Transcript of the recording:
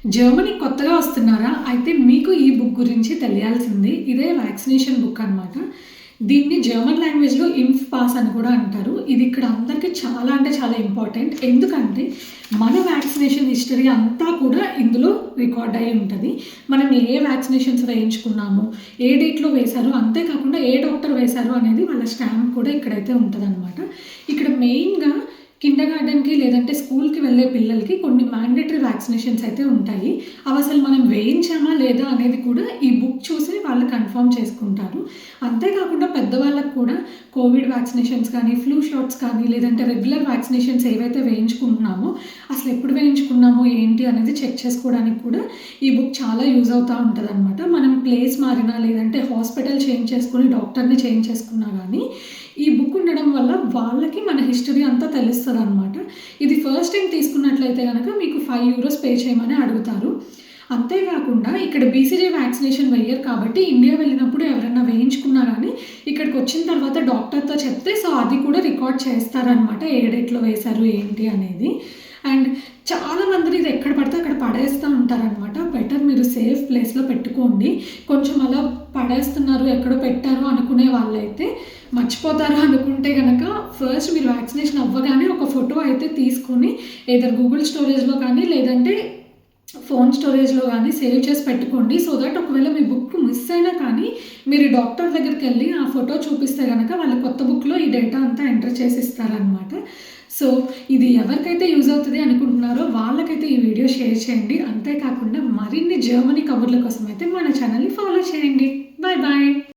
Germany కొత్తగా వస్తున్నారా? అయితే మీకు ఈ బుక్ గురించి తెలియాల్సింది. ఇదే వ్యాక్సినేషన్ బుక్ అనమాట. దీన్ని జర్మన్ లాంగ్వేజ్‌లో ఇంఫ్ పాస్ అని కూడా అంటారు. ఇది ఇక్కడ అందరికి చాలా అంటే చాలా ఇంపార్టెంట్. ఎందుకంటే మన వ్యాక్సినేషన్ హిస్టరీ అంతా కూడా ఇందులో రికార్డ్ అయ్యి ఉంటది. మనం ఏ వ్యాక్సినేషన్స్ వేయించుకున్నాము, ఏ డేట్‌లో వేశారు, అంతే కాకుండా ఏ డాక్టర్ వేశారు అనేది వాళ్ళ స్టాంప్ కూడా ఇక్కడైతే ఉంటదనమాట. ఇక్కడ మెయిన్‌గా కిండర్‌గార్టెన్‌కి లేదంటే స్కూల్‌కి వెళ్ళే పిల్లలకి కొన్ని మ్యాండేటరీ వ్యాక్సినేషన్స్ అయితే ఉంటాయి. అవసలు మనం వేయించామా లేదా అనేది కూడా ఈ బుక్ చూసి వాళ్ళు కన్ఫర్మ్ చేసుకుంటారు. అంతే కాకుండా పెద్దవాళ్ళకి కూడా కోవిడ్ వ్యాక్సినేషన్స్ కానీ, ఫ్లూ షాట్స్ కానీ, లేదంటే రెగ్యులర్ వ్యాక్సినేషన్స్ ఏవైతే వేయించుకుంటున్నామో అసలు ఎప్పుడు వేయించుకున్నామో ఏంటి అనేది చెక్ చేసుకోవడానికి కూడా ఈ బుక్ చాలా యూజ్ అవుతా ఉంటదనమాట. మనం ప్లేస్ మారినా లేదంటే హాస్పిటల్ చేంజ్ చేసుకొని డాక్టర్‌ని చేంజ్ చేసుకున్నా గానీ ఈ బుక్ ఉండడం వల్ల వాళ్ళకి మన హిస్టరీ అంతా తెలుస్తదనమాట. ఇది ఫస్ట్ టైమ్ తీసుకున్నట్లయితే గనక మీకు €5 పే చేయమని అడుగుతారు. అంతే కాకుండా ఇక్కడ బీసీజీ వ్యాక్సినేషన్ వెయ్యరు కాబట్టి ఇండియా వెళ్ళినప్పుడు ఎవరైనా వేయించుకున్నా గానీ ఇక్కడికొచ్చిన తర్వాత డాక్టర్‌తో చెప్తే అది కూడా రికార్డ్ చేస్తారనమాట. ఏ డేట్‌లో వేశారు ఏంటి అనేది. అండ్ చాలా మందిని ఇది ఎక్కడ పడితే అక్కడ పడేస్తూ ఉంటారనమాట. బెటర్ మీరు సేఫ్ ప్లేస్‌లో పెట్టుకోండి. కొంచెం అలా పడేస్తున్నారు, ఎక్కడో పెట్టారు అనుకునే వాళ్ళైతే మర్చిపోతారు అనుకుంటే గనక ఫస్ట్ మీరు వ్యాక్సినేషన్ అవ్వగానే ఒక ఫోటో అయితే తీసుకొని ఎయిదర్ గూగుల్ స్టోరేజ్‌లో కానీ లేదంటే ఫోన్ స్టోరేజ్‌లో గానీ సేవ్ చేసి పెట్టుకోండి. సో దట్ ఒకవేళ మీ బుక్ మిస్ అయినా కానీ మీరు డాక్టర్ దగ్గరికెళ్ళి ఆ ఫోటో చూపిస్తే గనక వాళ్ళు కొత్త బుక్‌లో ఈ డేటా అంతా ఎంటర్ చేసి ఇస్తారనమాట. సో ఇది ఎవరికైతే యూజ్ అవుతది అనుకుంటున్నారో వాళ్ళకైతే ఈ వీడియో షేర్ చేయండి. అంతే కాకుండా మరిన్ని జర్మనీ కబుర్ల కోసం అయితే మన ఛానల్‌ని ఫాలో చేయండి. Bye bye.